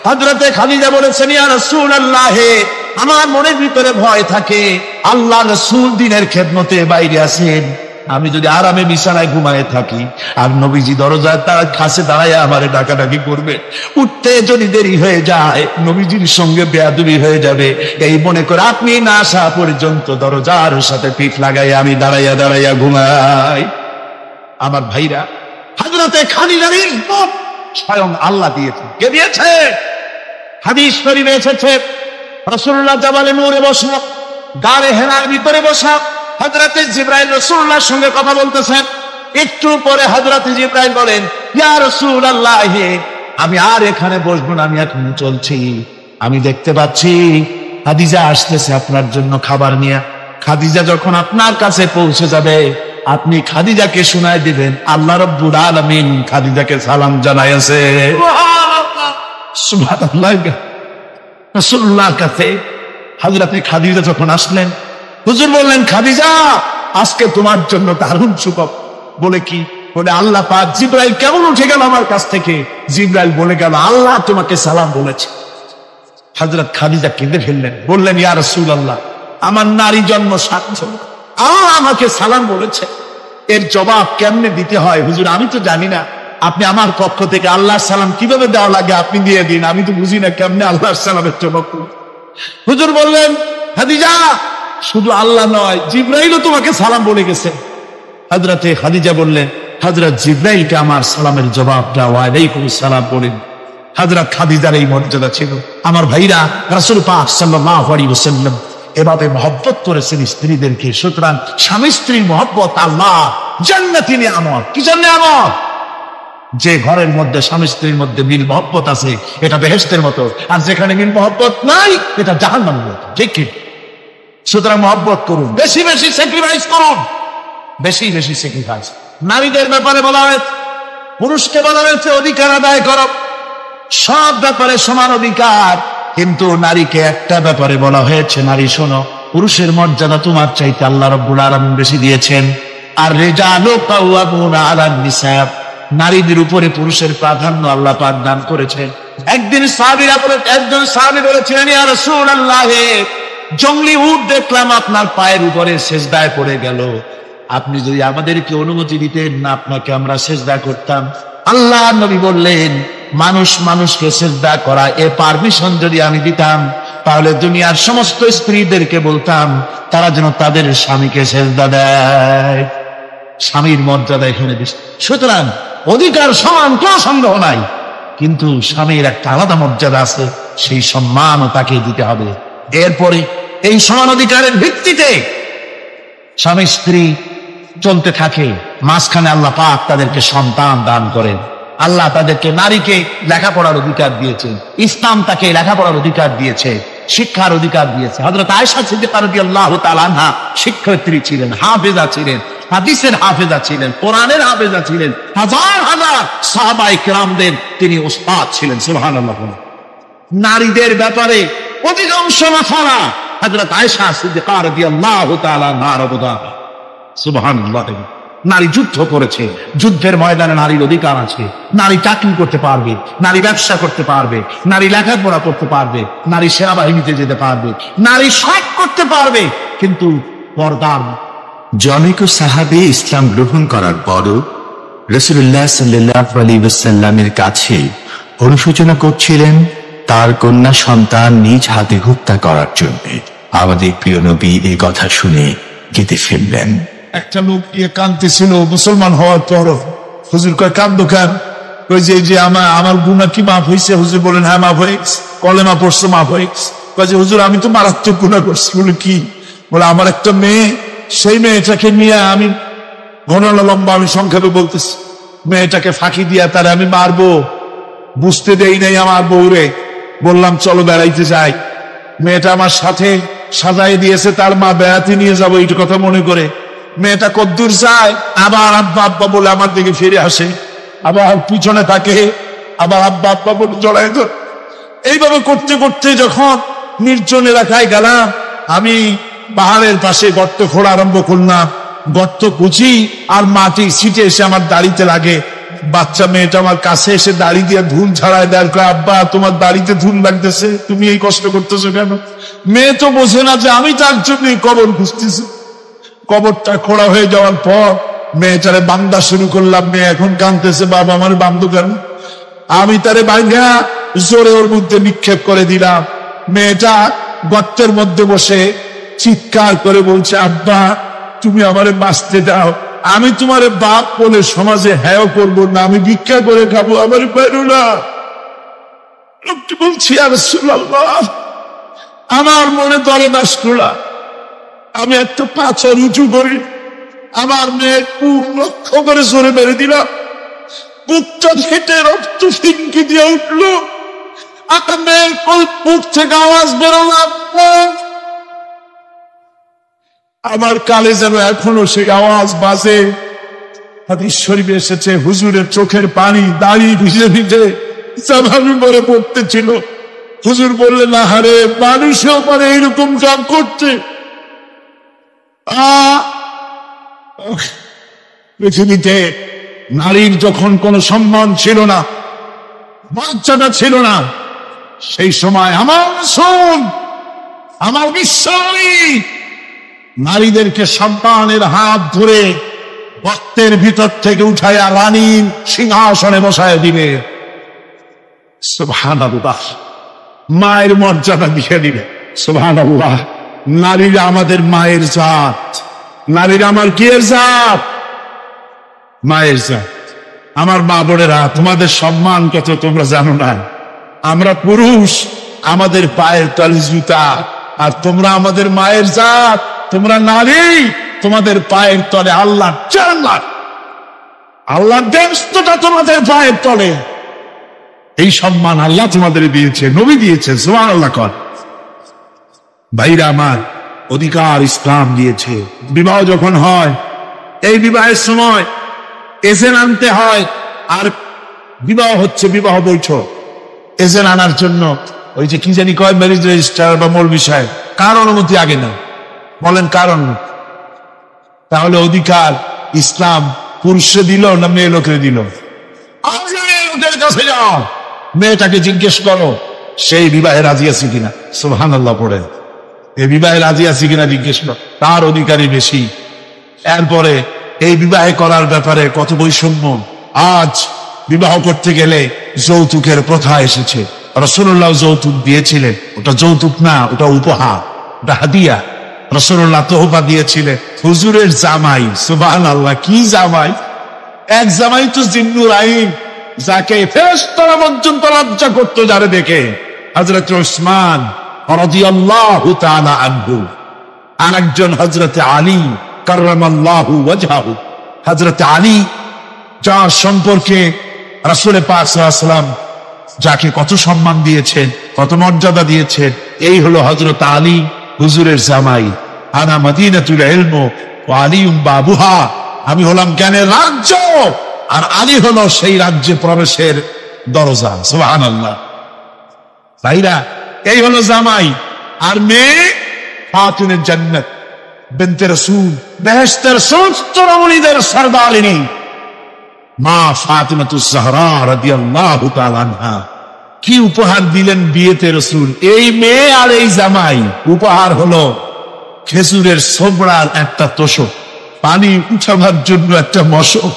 হযরতে খাদিজা বলেছেন, ইয়া রাসূলুল্লাহ, আমার মনের ভিতরে ভয় থাকে, আল্লাহ রাসূল দ্বীনের খেদমতে বাইরে আছেন, আমি যদি আরামে বিছানায় ঘুমায় থাকি আর নবীজি দরজার তার কাছে দাঁড়ায় আমারে ডাকাডাকি করবে, উঠতে যদি দেরি হয়ে যায় নবীজির সঙ্গে বেয়াদবি হয়ে যাবে, এই মনে করে আপনি না আসা পর্যন্ত দরজার সাথে পিঠ লাগাই আমি দাঁড়াইয়া দাঁড়াইয়া ঘুমাই। আমার ভাইরা, হযরতে খাদিজার ইজ্জত স্বয়ং আল্লাহ দিয়েছে। কে দিয়েছে? হাদিস শরীফে এসেছে, রাসূলুল্লাহ জাবালে নূরে বসা, গারে হেরার ভিতরে বসা, হযরতে জিবরাইল রাসূলুল্লাহর সঙ্গে কথা বলতেছেন। একটু পরে হযরতে জিবরাইল বলেন, ইয়া রাসূলুল্লাহ, আমি আর এখানে বসবো না, আমি এখন চলছি। আমি দেখতে পাচ্ছি খাদিজা আসতেছে আপনার জন্য খাবার নিয়ে। খাদিজা যখন আপনার কাছে পৌঁছে যাবে আপনি খাদিজাকে শোনায় দিবেন আল্লাহ রাব্বুল আলামিন খাদিজাকে সালাম জানাইছে। সুবহানাল্লাহ। রাসূলুল্লাহর কাছে হযরতে খাদিজা যখন আসলেন, হুজুর বললেন, খাদিজা আজকে তোমার জন্য দারুণ সুখবর। বলে কি? বলে আল্লাহ পাক জিবরাইল কেমন উঠে গেল আমার কাছ থেকে, জিবরাইল বলে গেল আল্লাহ তোমাকে সালাম বলেছে। হযরত খাদিজা কেঁদে ফেললেন, বললেন, ইয়া রাসূলুল্লাহ, আমার নারী জন্ম সার্থক, আল্লাহ আমাকে সালাম বলেছে, এর জবাব কেমনে দিতে হয় হুজুর আমি তো জানি না, আপনি আমার পক্ষ থেকে আল্লাহর সালাম কিভাবে দেওয়া লাগে আপনি দিয়ে দিন, আমি তো বুঝি না কেমনে আল্লাহর সালামের জবাব। হুজুর বললেন, খাদিজা শুধু আল্লাহ নয় জিবরাইলও তোমাকে সালাম বলে গেছে। হযরতে খাদিজা বললেন, হযরত জিবরাইলকে আমার সালামের জবাব দাও, ওয়ালাইকুম সালাম বলেন। হযরত খাদিজার এই মর্যাদা ছিল। আমার ভাইরা, রাসূল পাক সাল্লাল্লাহু আলাইহি ওয়াসাল্লাম এভাবে মহব্বত করেছেন স্ত্রীদেরকে। সুতরাং স্বামী স্ত্রীর মহব্বত আল্লাহ জান্নাতি নিয়ামত। কি নিয়ামত? যে ঘরের মধ্যে স্বামী স্ত্রীর মধ্যে মিল মহব্বত আছে এটা বেহেশতের মতো, আর যেখানে মিল মহব্বত নাই এটা জাহান্নামের মতো। ঠিক কি? সুতরাং মহব্বত করুন, বেশি বেশি স্যাক্রিফাইস করুন, বেশি বেশি স্যাক্রিফাইস। নারীদের ব্যাপারে বলা হয়েছে, পুরুষকে বলা হয়েছে অধিকার আদায় করো, সব ব্যাপারে সমান অধিকার, কিন্তু নারীকে একটা ব্যাপারে বলা হয়েছে, নারী শোনো, পুরুষের মর্যাদা তোমার চাইতে আল্লাহ রাব্বুল আলামিন বেশি দিয়েছেন। আর রিজালু কাওয়ামুনা আলান নিসা, নারীদের উপরে পুরুষের প্রাধান্য আল্লাহ পাক দান করেছেন। একজন সাহাবী বলেছিলেন, ইয়া রাসূলুল্লাহ, জঙ্গলি উট দেখলাম আপনার পায়ের উপরে সেজদায় পড়ে গেল, আপনি যদি আমাদেরকে অনুমতি দিতেন না আপনাকে আমরা সেজদা করতাম। আল্লাহ নবী বললেন, মানুষ মানুষকে সেজদা করা এ পারমিশন যদি আমি দিতাম তাহলে দুনিয়ার সমস্ত স্ত্রীদেরকে বলতাম তারা যেন তাদের স্বামীকে সেজদা দেয়। স্বামীর মর্যাদা এখানে বেশি। সুতরাং অধিকার সমান, কোনো সন্দেহ নাই, কিন্তু স্বামীর একটা আলাদা মর্যাদা আছে, সেই সম্মানও তাকে দিতে হবে। এরপরে এই সমান অধিকারের ভিত্তিতে স্বামী স্ত্রী চলতে থাকে, মাঝখানে আল্লাহ পাক তাদেরকে সন্তান দান করেন। আল্লাহ তাদেরকে, নারীকে লেখাপড়ার অধিকার দিয়েছেন, ইসলাম তাকে লেখাপড়ার অধিকার দিয়েছে, শিক্ষার অধিকার দিয়েছে। হযরত আয়েশা সিদ্দিকা রাদিয়াল্লাহু তাআলা আনহা শিক্ষয়িত্রী ছিলেন, হাফেজা ছিলেন, হাদিসের হাফেজা ছিলেন, কোরআনের হাফেজা ছিলেন, হাজার হাজার সাহাবায়ে কেরামদের তিনি উস্তাদ ছিলেন। সুবহানাল্লাহ। নারীদের ব্যাপারে অধিকাংশ মাসালা হযরত আয়েশা সিদ্দিকা রাদিয়াল্লাহু তাআলা আনহার অবদান। সুবহানাল্লাহ। নারী যুদ্ধ করেছে, যুদ্ধের ময়দানে নারীর অধিকার আছে, নারী চাকরি করতে পারবে, নারী ব্যবসা করতে পারবে, নারী লেখাপড়া করতে পারবে, নারী সেনাবাহিনীতে যেতে পারবে, নারী সব করতে পারবে, কিন্তু পর্দার। জনৈক সাহাবী ইসলাম গ্রহণ করার পরও রাসূলুল্লাহ সাল্লাল্লাহু আলাইহি ওয়াসাল্লামের কাছে অনুশোচনা করছিলেন তার কন্যা সন্তান নিজ হাতে হত্যা করার জন্য। আমাদের প্রিয় নবী এই কথা শুনে কেঁদে ফেললেন। একটা লোক গিয়ে কাঁদতেছিল মুসলমান হওয়ার পর। হুজুর কয়, কাঁদো কেন? কই যে আমার গুনাহ কি মাফ হয়েছে? হুজুর বলেন, হ্যাঁ মাফ হয়ে গেছে। কলেমা পড়ছে, মাফ হয়ে গেছে। কয় যে হুজুর আমি তো মারাত্মক গুনাহ করছি। বলে কি? বলে আমার একটা মেয়ে, সেই মেয়েটাকে নিয়ে আমি ঘটনা লম্বা, আমি সংক্ষেপে বলতেছি, মেয়েটাকে ফাঁকি দিয়া তারা আমি মারবো, বুঝতে দেই নাই আমার বউরে। বললাম চলো বেড়াইতে যাই, মেয়েটা আমার সাথে সাজাই দিয়েছে, তার মা বেড়াতে নিয়ে যাবো এইটা কথা মনে করে। মেয়েটা কদ্দূর যায়, আবার আব্বা আব্বা বলে আমার দিকে ফিরে আসে, আবার পিছনে থাকে, আবার আব্বা আব্বা বলে জড়াই ধরে। এইভাবে করতে করতে যখন নির্জন এলাকায় গেলাম, আমি পাহাড়ের পাশে গর্ত খোঁড়া আরম্ভ করলাম। গর্ত কুচি আর মাটি ছিটে এসে আমার দাড়িতে লাগে। বাচ্চা মেয়েটা আমার কাছে এসে দাড়ি দিয়ে ধুল ছাড়ায় দেয়, আব্বা তোমার দাড়িতে ধুল লাগতেছে, তুমি এই কষ্ট করতেছো কেন? মেয়ে তো বোঝে না যে আমি তার জন্য কবর খুঁজতেছি। কবরটা খোঁড়া হয়ে যাওয়ার পর মেয়েটারে বান্দা শুরু করলাম। মেয়ে এখন কাঁদতেছে, বাবা আমার বান্ধব কেন? আমি তারে বাইঙ্গা জোরে ওর মধ্যে নিক্ষেপ করে দিলাম। মেয়েটা গর্তের মধ্যে বসে চিৎকার করে বলছে, আব্বা তুমি আমারে বাঁচতে দাও, আমি তোমার বাপ বলে সমাজে হ্যাঁ করবো না, আমি ভিক্ষা করে খাবো, আমার বেরো না। লোকটি বলছি, ইয়া রাসূলুল্লাহ আমার মনে ধরে না শুলা, আমি একটা পাথর উঁচু করি, আমার মেয়ের বুক লক্ষ্য করে জোরে মেরে দিলাম, বুকটা ফেটে রক্ত ফিনকি দিয়ে উঠলো, একটা মেয়ের বুক থেকে আওয়াজ বেরোলাম। আমার কালে যেন এখনো সেই আওয়াজ বাজে। হাদিস শরীফে এসেছে, হুজুরের চোখের পানি দাড়ি ভিজে ভিজে জামানুর পরে পড়তেছিল। হুজুর বললেন, আহারে মানুষও পারে এইরকম কাম করতে। পৃথিবীতে নারীর যখন কোনো সম্মান ছিল না, মর্যাদা ছিল না, সেই সময় আমার রাসূল, আমার বিশ্বনবী নারীদেরকে সম্মানের হাত ধরে গর্তের ভিতর থেকে উঠাইয়া রানীর সিংহাসনে বসায় দিবে। সুবহানাল্লাহ, মায়ের মর্যাদা দিয়ে দিবে। সুবহানাল্লাহ, নারীরা আমাদের মায়ের জাত, নারীরা আমার কিয়ের জাত? মায়ের জাত। আমার মা বোনেরা, তোমাদের সম্মান কত তোমরা জানো না। আমরা পুরুষ, আমাদের পায়ের তলে জুতা, আর তোমরা আমাদের মায়ের জাত, তোমরা নারী, তোমাদের পায়ের তলে আল্লাহর জান্নাত, আল্লাহর ব্যস্ততা তোমাদের পায়ের তলে। এই সম্মান আল্লাহ তোমাদের দিয়েছে, নবী দিয়েছে। সুবহানাল্লাহ কর ভাইরা আমার, অধিকার ইসলাম দিয়েছে। বিবাহ যখন হয়, এই বিবাহের সময় এজেন্ট আনতে হয়। আর বিবাহ হচ্ছে বিবাহ বৈঠক, এজেন্ট আনার জন্য ওই যে কি জানি কয় ম্যারেজ রেজিস্ট্রার বা মূল বিষয়, কার অনুমতি আগে না? বলেন কারণ? তাহলে অধিকার ইসলাম পুরুষে দিল না মেয়ে লোকের দিল? মেয়ে লোকের কাছে যাও, মেয়েটাকে জিজ্ঞেস করো সেই বিবাহে রাজি আছে কিনা। সুবহানাল্লাহ পড়ে, এই বিবাহে রাজি আছে কিনা জিজ্ঞেস করো, তার অধিকারই বেশি। এরপরে এই বিবাহে করার ব্যাপারে কত বৈষম্য। আজ বিবাহ করতে গেলে যৌতুকের প্রথা এসেছে। রাসূলুল্লাহ যৌতুক দিয়েছিলেন, ওটা যৌতুক না, ওটা উপহার, ওটা হাদিয়া। রাসূলুল্লাহ তোহফা দিয়েছিলেন হুজুরের জামাই। সুবহানাল্লাহ, কি জামাই! এক জামাই তো জিন্নুর আইন, যাকে ফেরেশতারা পর্যন্ত লজ্জা করত যারে দেখে, হযরত উসমান রাদিয়াল্লাহু তাআলা আনহু। আরেকজন হযরত আলী কাররামাল্লাহু ওয়াজহাহু। হযরত আলী, যার সম্পর্কে রাসূল পাক সাল্লাল্লাহু আলাইহি ওয়াসাল্লাম যাকে কত সম্মান দিয়েছেন, কত মর্যাদা দিয়েছেন, এই হলো হযরত আলী হুজুরের জামাই। আনা মদিনাতুল ইলম ওয়া আলিউম বাবুহা, আমি হলাম জ্ঞানের রাজ্য, আর আলী হলো সেই রাজ্যে প্রবেশের দরজা। সুবহানাল্লাহ ভাইরা, এই হলো জামাই। আর মেয়ে ফাতিমাতুল জান্নাত বিনতে রাসূল, বেহেশতের সমস্ত রমণীদের সরদারিনী মা ফাতিমাতুজ জাহরা রাদিয়াল্লাহু তাআলা আনহা। কি উপহার দিলেন বিয়েতে রাসূল! এই মেয়ে আর এই জামাই। উপহার হলো খেজুরের ছোবড়ার একটা তোষক, পানি উঠাবার জন্য একটা মশক,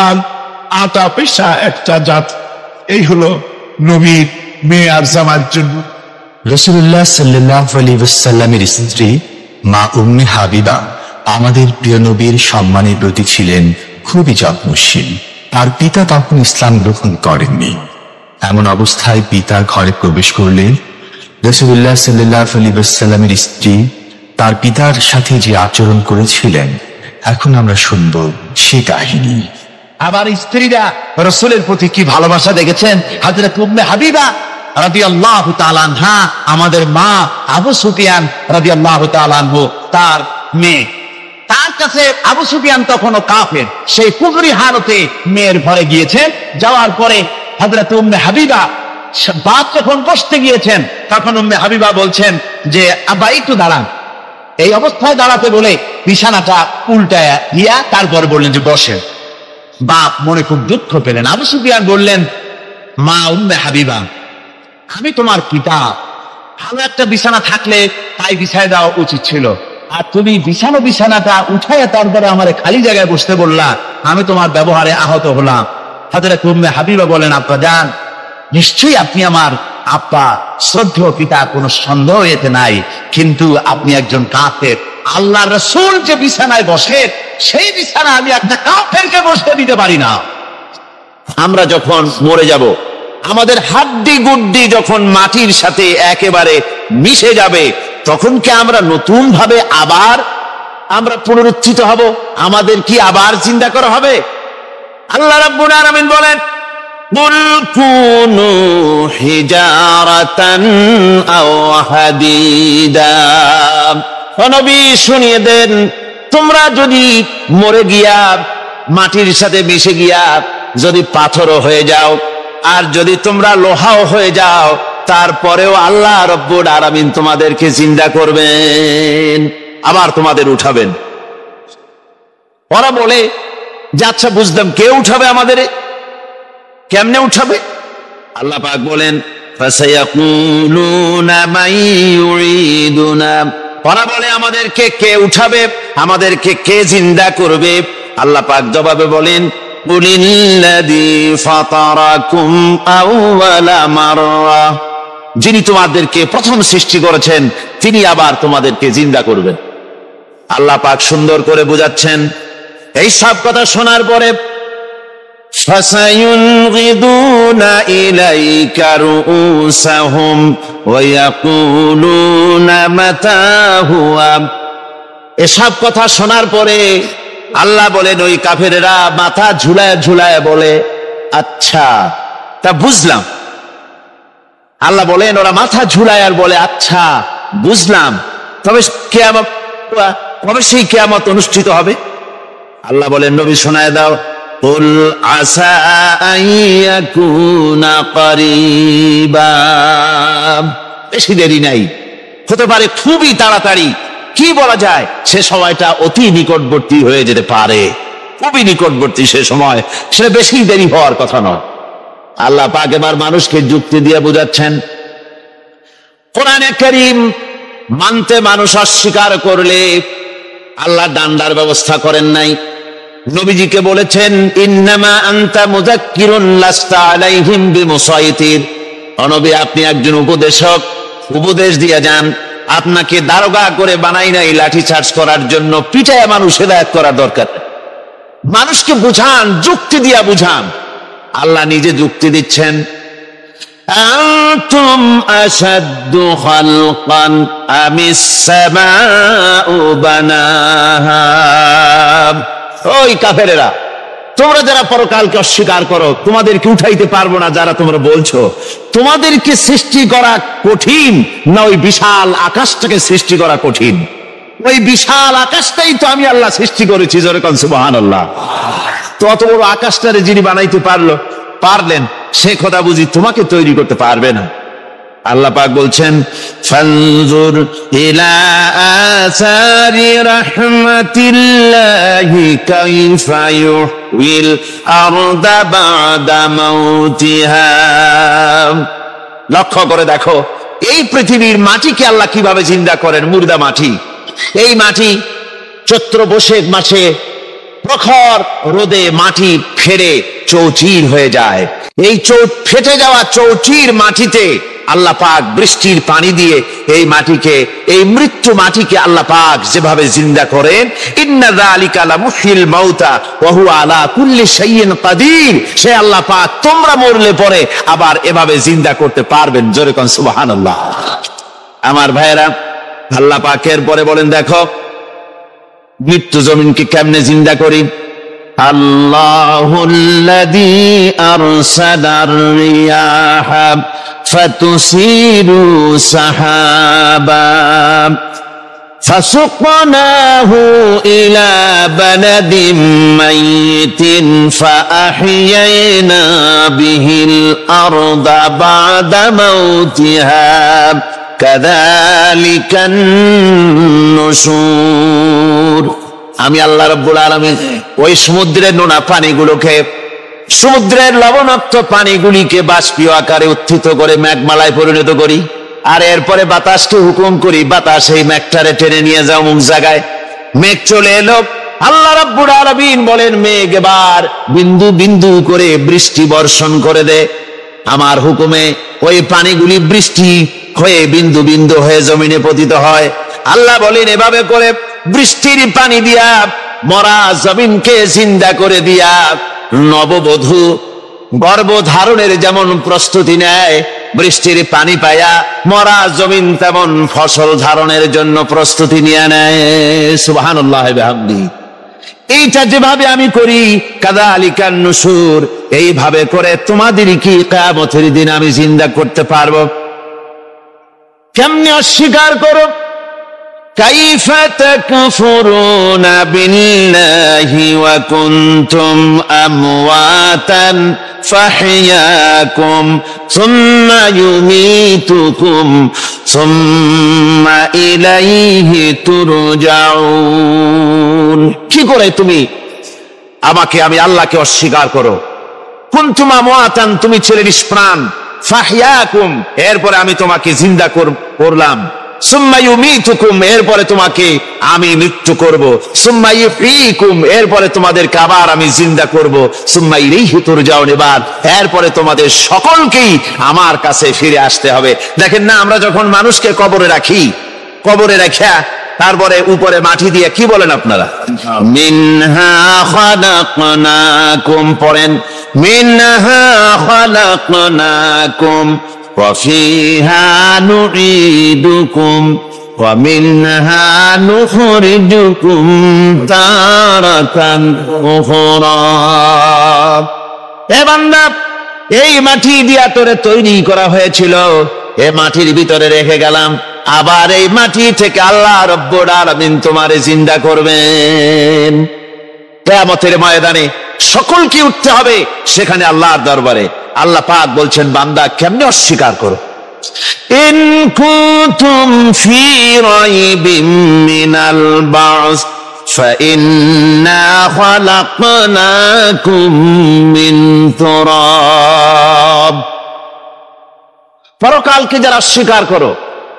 আর আটা পেশা একটা জাত। এই হলো নবীর মেয়ে আর জামাইয়ের জন্য। রাসূলুল্লাহ সাল্লাল্লাহু আলাইহি ওয়াসাল্লামের স্ত্রী মা উম্মে হাবিবা আমাদের প্রিয় নবীর সম্মানের প্রতি ছিলেন খুবই যত্নশীল। তার পিতা তখন ইসলাম গ্রহণ করেননি। এমন অবস্থায় পিতার ঘরে প্রবেশ করলেন রাসূলুল্লাহ সাল্লাল্লাহু আলাইহি ওয়াসাল্লামের স্ত্রী তার পিতার সাথে যে আচরণ করেছিলেন, এখন আমরা শুনব সে কাহিনী। আবার স্ত্রীরা রাসূলের প্রতি কি ভালোবাসা দেখেছেন। হযরত উম্মে হাবিবা রাদিয়াল্লাহু তাআলা আনহা, আমাদের মা আবু সুফিয়ান রাদিয়াল্লাহু তাআলা আনহু, তার মেয়ে। তার কাছে আবু সুফিয়ান তখনও কাফের, সেই কুফরি হালতে মেয়ের ঘরে গিয়েছেন। যাওয়ার পরে হযরত উম্মে হাবিবা বাপ যখন বসতে গিয়েছেন, তখন উম্মে হাবিবা বলছেন যে আব্বা একটু দাঁড়ান। এই অবস্থায় দাঁড়াতে বলে বিছানাটা উল্টায়া দিয়া তারপর বললেন যে বসে। বাপ মনে খুব দুঃখ পেলেন। আবু সুফিয়ান বললেন, মা উম্মে হাবিবা, আমি তোমার পিতা, ভালো একটা বিছানা থাকলে তাই বিছায় দেওয়া উচিত ছিল, আর তুমি বিছানাটা উঠাইয়া তারপরে আমার খালি জায়গায় বসতে বললা, আমি তোমার ব্যবহারে আহত হলাম। হযরত উম্মে হাবিবা বলেন, আব্বা জান, নিশ্চয়ই আপনি আমার আব্বা, শ্রদ্ধেয় পিতা, কোনো সন্দেহ এতে নাই, কিন্তু আপনি একজন কাফের। আল্লাহ রাসূল যে বিছানায় বসে, সেই বিছানা আমি একটা কাফেরকে বসতে দিতে পারি না। আমরা যখন মরে যাব, আমাদের হাড্ডি গুড্ডি যখন মাটির সাথে একেবারে মিশে যাবে, তখন কি আমরা নতুন ভাবে আবার আমরা পুনরুত্থিত হব? আমাদের কি আবার চিন্তা করা হবে? আল্লাহ রাব্বুল আলামিন বলেন, কুল কুনু হিজারাতান আও হাদিদা। ও নবী, শুনিয়ে দেন, তোমরা যদি মরে গিয়া মাটির সাথে মিশে গিয়া যদি পাথরও হয়ে যাও, আর যদি তোমরা লোহাও হয়ে যাও, তারপরেও আল্লাহ রব্বুল আলামিন তোমাদেরকে জিন্দা করবেন, আবার তোমাদের উঠাবেন। ওরা বলে যে, আচ্ছা বুঝলাম, কে উঠাবে আমাদের, কেমনে উঠাবে? আল্লাহ পাক বলেন, ফাসায়াকুলুনা মান ইউরিদুনা। ওরা বলে, আমাদেরকে কে উঠাবে, আমাদেরকে কে জিন্দা করবে? আল্লাহ পাক জবাবে বলেন, কুলিল্লাযী ফাতারাকুম আউওয়ালা মাররা। যিনি তোমাদেরকে প্রথম সৃষ্টি করেছেন, তিনি আবার তোমাদেরকে জিন্দা করবেন। আল্লাহ পাক সুন্দর করে বুঝাচ্ছেন। এই সব কথা শোনার পরে ফাসায়ুনগিদুনা ইলাইকা রুউসাহুম ওয়া ইয়াকুলুনা মাতা হুয়া। এসব কথা শোনার পরে আল্লাহ বলেন, ওই কাফেরেরা মাথা ঝুলায় ঝুলায় বলে, আচ্ছা তা বুঝলাম। আল্লাহ বলেন, ওরা মাথা ঝুলায় আর বলে, আচ্ছা বুঝলাম, তবে কিয়ামত, কবে সেই কিয়ামত অনুষ্ঠিত হবে? আল্লাহ বলেন, নবী শোনায় দাও, কুল আসা আন ইয়াকুনা করিবা। বেশি দেরি নাই, হতে পারে খুবই তাড়াতাড়ি। কি বলা যায়, সে সময়টা অতি নিকটবর্তী হয়ে যেতে পারে, খুবই নিকটবর্তী সে সময়, সেটা বেশি দেরি হওয়ার কথা নয়। আল্লাহ পাক এবার মানুষকে যুক্তি দিয়ে বোঝাচ্ছেন। কোরআনে কারীম মানতে মানুষ অস্বীকার করলে আল্লাহ ডান্ডার ব্যবস্থা করেন নাই। নবীজিকে বলেছেন, ইন্নামা আনতা মুযাক্কিরুন লাস্তা আলাইহিম বিমুসাইতির। ও নবী, আপনি একজন উপদেশক, উপদেশ দিয়ে যান। আপনাকে দারোগা করে বানাই নাই লাঠি চার্জ করার জন্য, পিটায় মানুষ হেদায়েত করার দরকার। মানুষকে বুঝান, যুক্তি দিয়া বুঝান। আল্লাহ নিজে যুক্তি দিচ্ছেন, আনতুম আশাদ্দু খালকান আমিস সামাউ বানাহা। ওই কাফেরেরা, তোমরা যারা পরকালকে অস্বীকার করো, তোমাদেরকে উঠাইতে পারবো না যারা তোমরা বলছো, তোমাদেরকে সৃষ্টি করা কঠিন না ওই বিশাল আকাশটাকে সৃষ্টি করা কঠিন? ওই বিশাল আকাশটাই তো আমি আল্লাহ সৃষ্টি করেছি, জোরে কোন সুবহানাল্লাহ। তো অত বড় আকাশটারে যিনি বানাইতে পারলেন, সে কথা বুঝি তোমাকে তৈরি করতে পারবে না? আল্লাহ পাক বলছেন, ফানজুর ইলা আসারি রাহমাতিল্লাহি কাইফা ইউহিল আরদা বা'দা মাউতিহা। লক্ষ্য করে দেখো, এই পৃথিবীর মাটিকে আল্লাহ কিভাবে জিন্দা করেন, মুর্দা মাটি। এই মাটি চৈত্র বৈশাখ মাসে প্রখর রোদে মাটি ফেটে চৌচির হয়ে যায়। এই ফেটে যাওয়া চৌচির মাটিতে আল্লাহ পাক বৃষ্টির পানি দিয়ে এই মাটিকে, এই মৃত্যু মাটিকে আল্লাহ পাক যেভাবে জিন্দা করেন, ইন্না যালিকা লামুহিল মাউতা ওয়া হুয়া আলা কুল্লি শাইইন কাদির। সে আল্লাহ পাক তোমরা মরলে পরে আবার এভাবে জিন্দা করতে পারবেন, জোরে কোন সুবহানাল্লাহ। আমার ভাইয়েরা, আল্লাহ পাকের পরে বলেন, দেখো মৃত্যু জমিনকে কেমনে জিন্দা করি। আল্লাহুল্লাযী আরসালার রিয়াহা ফাতুসিরু সাহাবা ফাসুকনাহু ইলা বালাদিন মাইতিন ফাআহইয়ানা বিহিল আরদা বা'দা মাউতিহা কাযালিকান নুশুর। আমি আল্লাহ রাব্বুল আলামিন ওই সমুদ্রের নোনা পানিগুলোকে, সমুদ্রের লবণাক্ত পানিগুলিকে বাষ্পীয় আকারে উত্থিত করে মেঘমালায় পরিণত করি, আর এরপরে বাতাসকে হুকুম করি, বাতাস এই মেঘটারে টেনে নিয়ে যাও অমুক জায়গায়। মেঘ চলে এলো। আল্লাহ রাব্বুল আলামিন বলেন, মেঘ এবার বিন্দু বিন্দু করে বৃষ্টি বর্ষণ করে দে। আমার হুকুমে ওই পানিগুলি বৃষ্টি হয়ে বিন্দু বিন্দু হয়ে জমিনে পতিত হয়। আল্লাহ বলেন, এভাবে করে বৃষ্টির পানি দিয়া মরা জমিনকে জিন্দা করে দিয়া নববধূ গর্ভধারণের যেমন প্রস্তুতি নেয়, বৃষ্টির পানি পায়া মরা জমিন তেমন ফসল ধারণের জন্য প্রস্তুতি নিয়ে নেয়। সুবহানাল্লাহ বিহামদিহি। এইটা যেভাবে আমি করি, কাযালিকান নুশুর, এইভাবে করে তোমাদের কি কিয়ামতের দিন আমি জিন্দা করতে পারবো? কেমনে অস্বীকার করো? কাইফা তাকফুরুনা বিল্লাহি ওয়া কুনতুম আমওয়াতান ফাহইয়াকুম সুম্মা ইউমীতুকুম সুম্মা ইলাইহি তুরজাউন। কি করে তুমি আমি আল্লাহকে অস্বীকার করো? কুনতুম আমওয়াতান, তুমি ছিলে নিষ্প্রাণ, ফাহইয়াকুম, এরপরে আমি তোমাকে জিন্দা করলাম, সুম্মা ইউমীতুকুম, এরপরে তোমাকে আমি মৃত্যু করব, সুম্মা ইউহয়ীকুম, এরপরে তোমাদেরকে আবার আমি জিন্দা করব, সুম্মা ইলাইহি তুরজাউন, এরপরে তোমাদের সকলকেই আমার কাছে ফিরে আসতে হবে। দেখেন না, আমরা যখন মানুষকে কবরে রাখি, কবরে রাখা তারপরে উপরে মাটি দিয়ে কি বলেন আপনারা? মিনহা খালাকনাকুম, পড়েন মিনহা খালাকনাকুম ওয়া ফিহা নুঈদুকুম ওয়া মিনহা নুখরিজুকুম তারাতান উখরা। এ বান্দা, এই মাটি দিয়া তোরে তৈরি করা হয়েছিল, এ মাটির ভিতরে রেখে গেলাম, আবার এই মাটি থেকে আল্লাহ রব্বুল আলামিন তোমারে জিন্দা করবেন। কিয়ামতের ময়দানে সকলকে উঠতে হবে সেখানে আল্লাহর দরবারে। আল্লাহ পাক বলছেন, বান্দা কেমনে অস্বীকার করো? ইন কুনতুম ফি রাইবিম মিনাল বা'স ফাইন্না খালাকনাকুম মিন তুরাব। পরকালকে যারা অস্বীকার করো,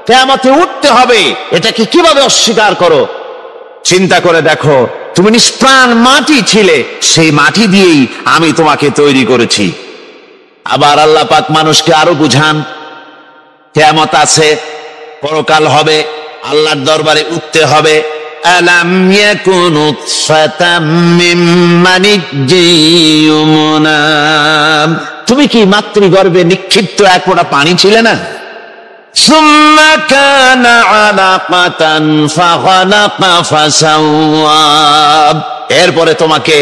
কিয়ামতে উঠতে হবে, এটাকে কিভাবে অস্বীকার করো? চিন্তা করে দেখো, তুমি নিষ্প্রাণ মাটি ছিলে, সেই মাটি দিয়েই আমি তোমাকে তৈরি করেছি। আবার আল্লাহ পাক মানুষকে আরো বুঝান, কিয়ামত আছে, পরকাল হবে, আল্লাহর দরবারে উঠতে হবে। আলাম ইয়াকুন নুতফাতাম মিন মানিয়্যিন ইউমনা, তুমি কি মাতৃগর্ভে নিক্ষিপ্ত এক ফোঁটা পানি ছিলে না? সুম্মা কানা আলাকাতান ফাখালাকা ফাসাওয়া, এরপরে তোমাকে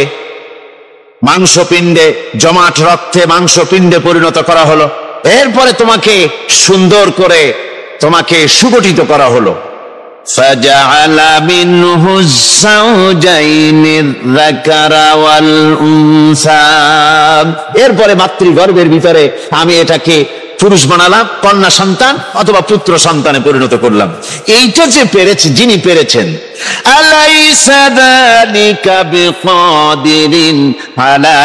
মাংসপিণ্ডে, জমাট রক্তে মাংসপিণ্ডে পরিণত করা হলো, এরপরে তোমাকে সুন্দর করে তোমাকে সুগঠিত করা হলো। ফাজআলা মিনহু যাওজাইনির যাকারা ওয়াল উনসা, এরপরে মাতৃগর্ভের ভিতরে আমি এটাকে পুরুষ বানালাম, কন্যা সন্তান অথবা পুত্র সন্তানে পরিণত করলাম। এইটা যে পেরেছে, যিনি পেরেছেন, আলাইসা যালিকা বিকাদিরিন আলা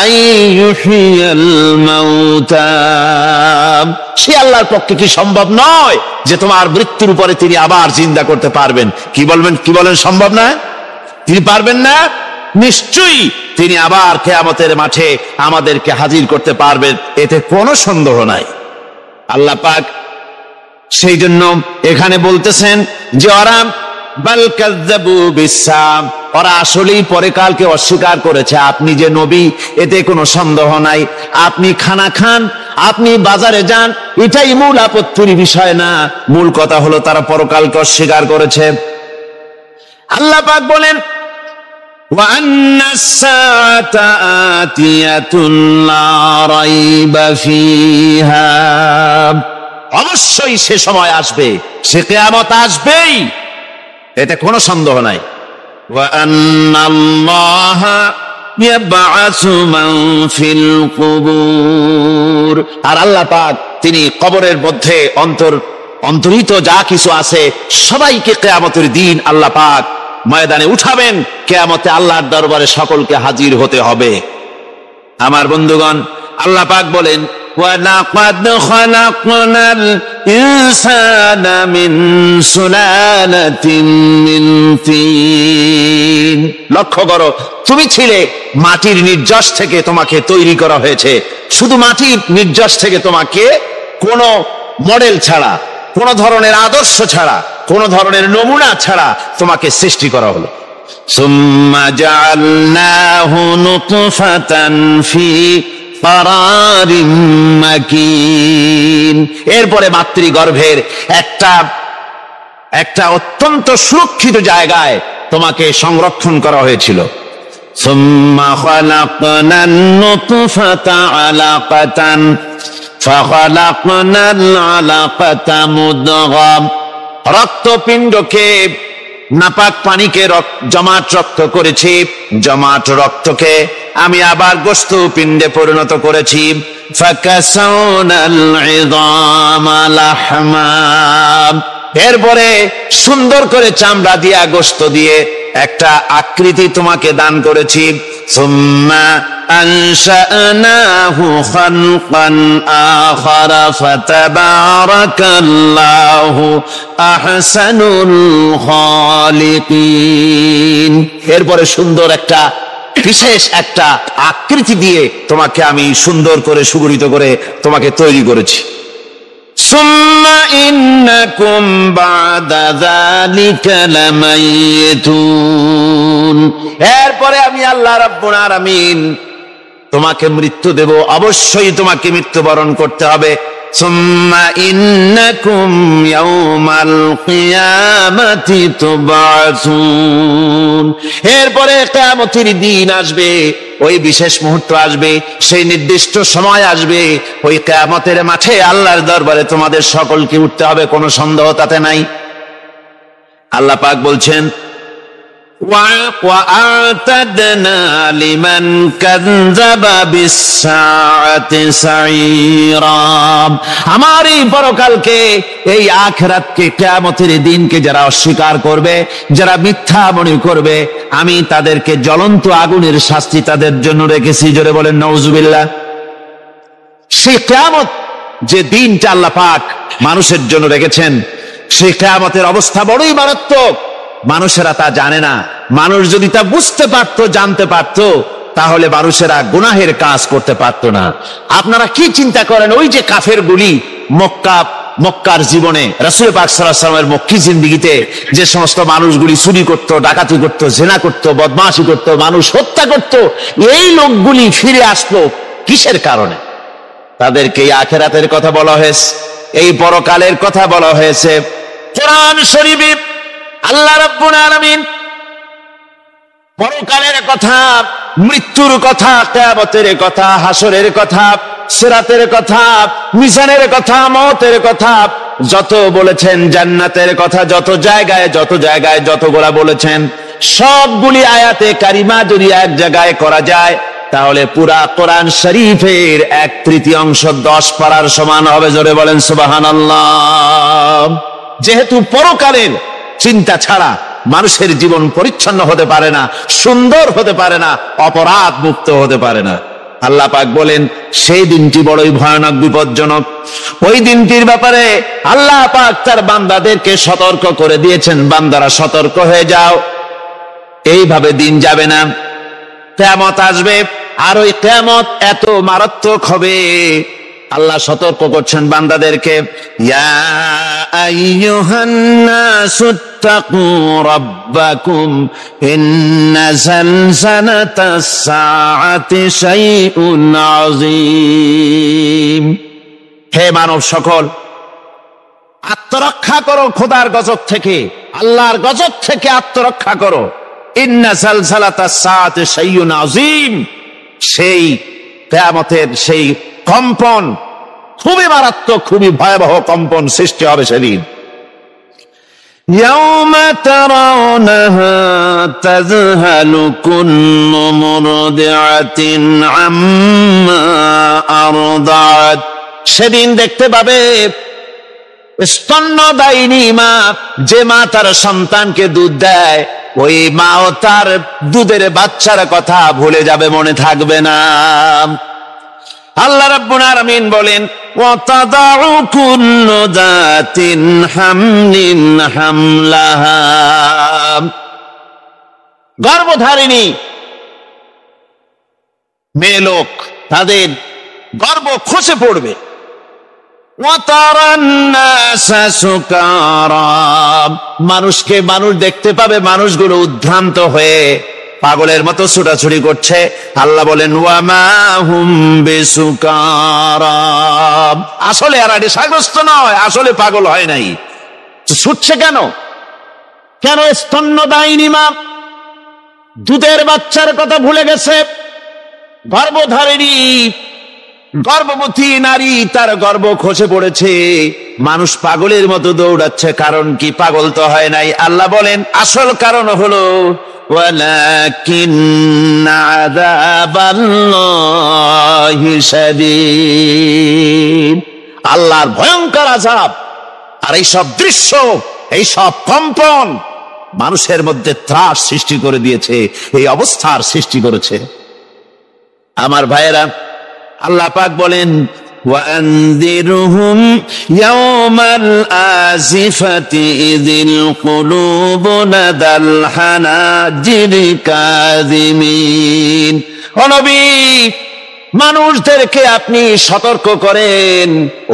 আইয়ুহিয়াল মাউতা, সে আল্লাহর পক্ষে কি সম্ভব নয় যে তোমার মৃত্যুর উপরে তিনি আবার জিন্দা করতে পারবেন? কি বলেন সম্ভব না? তিনি পারবেন না? নিশ্চয়ই তিনি আবার কিয়ামতের মাঠে আমাদেরকে হাজির করতে পারবেন, এতে কোনো সন্দেহ নাই। আল্লাহ পাক সেই জন্য এখানে বলতেছেন যে ওরা বাল কাযযাবু বিসাম, ওরা আসলেই পরকালকে অস্বীকার করেছে। আপনি যে নবী, এতে কোনো সন্দেহ নাই। আপনি খানা খান, আপনি বাজারে যান, এটাই মূল আপত্তির বিষয় না। মূল কথা হলো তারা পরকালকে অস্বীকার করেছে। আল্লাহ পাক বলেন, وَأَنَّ السَّاعَةَ آتِيَةٌ لَا رَيْبَ فِيهَا, অবশ্যই সে সময় আসবে, সে কিয়ামত আসবেই, এতে কোনো সন্দেহ নাই। وَأَنَّ اللَّهَ يَبْعَثُ مَن فِي الْقُبُورِ, আর আল্লাহ পাক তিনি কবরের মধ্যে অন্তরিত যা কিছু আছে সবাইকে কিয়ামতের দিন আল্লাহ পাক ময়দানে উঠাবেন, কিয়ামতে আল্লাহর দরবারে সকলকে হাজির হতে হবে। আমার বন্ধুগণ, আল্লাহ পাক বলেন, ওয়ালাকাদ খালাকনাল ইনসানা মিন সুলালাতিন মিন তিন। লক্ষ্য করো, তুমি ছিলে মাটির নির্যাস থেকে তোমাকে তৈরি করা হয়েছে। শুধু মাটির নির্যাস থেকে তোমাকে কোনো মডেল ছাড়া, কোন ধরনের আদর্শ ছাড়া, কোন ধরনের নমুনা ছাড়া তোমাকে সৃষ্টি করা হলো। সুম্মা জাআলনাহু নুতফাতান ফি কারারিম মাকিন। এরপরে মাতৃগর্ভের একটা অত্যন্ত সুরক্ষিত জায়গায় তোমাকে সংরক্ষণ করা হয়েছিল। সুম্মা খালাকনান নুতফাতা আলাকাতান ফাখালাকনাল আলাকাতা মুদগাম। রক্তপিণ্ডকে, নাপাক পানিকে জমাট রক্ত করেছি, জমাট রক্তকে আমি আবার গোস্ত পিণ্ডে পরিণত করেছি। ফাকাসাউনাল ইযামা লাহমা। এরপরে সুন্দর করে চামড়া দিয়া, গোস্ত দিয়ে একটা আকৃতি তোমাকে দান করেছি। সুম্মা আনশানাহু খালকান আখারা ফাতাবারাকাল্লাহু আহসানুল খালিকিন। এরপরে সুন্দর একটা বিশেষ একটা আকৃতি দিয়ে তোমাকে আমি সুন্দর করে সুগঠিত করে তোমাকে তৈরি করেছি। সুম্মা ইন্নাকুম বাদা যালিকা লামাইতুন। এরপরে আমি আল্লাহ রাব্বুল আলামিন তোমাকে মৃত্যু দেব, অবশ্যই তোমাকে মৃত্যুবরণ করতে হবে। সুম্মা ইন্নাকুম ইয়াউমাল কিয়ামাতি তুবআসুন। এরপরে কিয়ামতের দিন আসবে, ওই বিশেষ মুহূর্ত আসবে, সেই নির্দিষ্ট সময় আসবে, ওই কিয়ামতের মাঠে আল্লাহর দরবারে তোমাদের সকলকে উঠতে হবে, কোনো সন্দেহ তাতে নাই। আল্লাহ পাক বলছেন, وَأَعْتَدْنَا لِمَنْ كَذَّبَ بِالسَّاعَةِ سَعِيرًا। আমার এই পরকালকে, এই আখিরাতকে, কিয়ামতের দিনকে যারা অস্বীকার করবে, যারা মিথ্যা মনে করবে, আমি তাদেরকে জ্বলন্ত আগুনের শাস্তি তাদের জন্য রেখেছি। জোরে বলেন নাউজুবিল্লাহ। সেই কিয়ামত, যে দিনটা আল্লাহ পাক মানুষের জন্য রেখেছেন, সেই কিয়ামতের অবস্থা বড়ই মারাত্মক। মানুষেরা তা জানে না। মানুষ যদি তা বুঝতে পারত, জানতে পারত, তাহলে মানুষেরা গুনাহের কাজ করতে পারত না। আপনারা কি চিন্তা করেন, ওই যে কাফেরগুলি মক্কার জীবনে, রাসূল পাক সাল্লাল্লাহু আলাইহি ওয়াসাল্লামের মক্কি জিন্দেগিতে যে সমস্ত মানুষগুলি চুরি করত, ডাকাতি করত, জিনা করত, বদমাশি করত, মানুষ হত্যা করত, এই লোকগুলি ফিরে আসলো কিসের কারণে? তাদেরকে এই আখিরাতের কথা বলা হয়েছে, এই পরকালের কথা বলা হয়েছে। কোরআন শরীফে আল্লাহ রাব্বুল আলামিন পরকালের কথা, মৃত্যুর কথা, কিয়ামতের কথা, হাসরের কথা, সিরাতের কথা, মিজানের কথা, মওতের কথা যত বলেছেন, জান্নাতের কথা যত জায়গায় যতগুলা বলেছেন, সবগুলি আয়াতে কারিমা যদি এক জায়গায় করা যায়, তাহলে পুরা কোরআন শরীফের 1/3 10 পারার সমান হবে। জোরে বলেন সুবহানাল্লাহ। যেহেতু পরকালের চিন্তা ছাড়া মানুষের জীবন পরিচ্ছন্ন হতে পারে না, সুন্দর হতে পারে না, অপরাধ মুক্ত হতে পারে না। আল্লাহ পাক বলেন, সেই দিনটি বড়ই ভয়ানক, বিপজ্জনক। ওই দিনটির ব্যাপারে আল্লাহ পাক তার বান্দাদেরকে সতর্ক করে দিয়েছেন, বান্দারা সতর্ক হয়ে যাও, এইভাবে দিন যাবে না, কিয়ামত আসবে। আর ওই কিয়ামত এত মারাত্মক হবে, আল্লাহ সতর্ক করছেন বান্দাদেরকে, ইয়া আইয়ুহান নাসুত্তাকু রাব্বাকুম ইন্না জালজালাতাস সাআতি শাইউন আযীম। হে মানব সকল, আত্মরক্ষা করো খোদার গজব থেকে, আল্লাহর গজব থেকে আত্মরক্ষা করো। ইন্না জালজালাতাস সাআতি শাইউন আযীম। সেই কিয়ামতের সেই কম্পন খুবই মারাত্মক, খুবই ভয়াবহ কম্পন সৃষ্টি হবে সেদিন। ইয়াউমা তারাউনাহা তাযহালু কুল্লু মুরদিআতিন আম্মা আরদাত। সেদিন দেখতে পাবে স্তন্যদায়িনী মা, যে মা তার সন্তানকে দুধ দেয়, ওই মাও তার দুধের বাচ্চার কথা ভুলে যাবে, মনে থাকবে না। আল্লাহ রাব্বুল আলামিন বলেন, ওয়াতাদাউ কুল্লু যাতিন হামলিন হামলাহা, গর্ভধারিণী মেয়ে লোক তাদের গর্ভ খসে পড়বে। ওয়াতারান নাসা সুকারা, মানুষকে মানুষ দেখতে পাবে, মানুষগুলো উদ্ভ্রান্ত হয়ে পাগলের মতো ছুটাছুটি করছে। আল্লাহ বলেন, ওয়ামা হুম বিসুকারা, আসলে আর নেশাগ্রস্ত নয়, আসলে পাগল হয় নাই। ছুটছে কেন? কেন? স্তন্যদায়িনী মা দুধের বাচ্চার কথা ভুলে গেছে। গর্ভধারিণী গর্ভবতী নারী, তার গর্ভ খসে পড়েছে, মানুষ পাগলের মতো দৌড়াচ্ছে। কারণ কি? পাগল তো হয় নাই। আল্লাহ বলেন, আসল কারণ হলো ওয়ালাকিন্না আযাবাল্লাহি শাদীদ, আল্লাহর ভয়ঙ্কর আযাব। আর এই সব দৃশ্য, এই সব কম্পন মানুষের মধ্যে ত্রাস সৃষ্টি করে দিয়েছে, এই অবস্থার সৃষ্টি করেছে। আমার ভাইয়েরা, আল্লাহ পাক বলেন, ওয়ানযিরহুম ইয়াওমাল আজিফাতি ইযিল কুলুবু লাদাল হানাজির কাযিমিন, ও নবী, মানুষদেরকে আপনি সতর্ক করেন,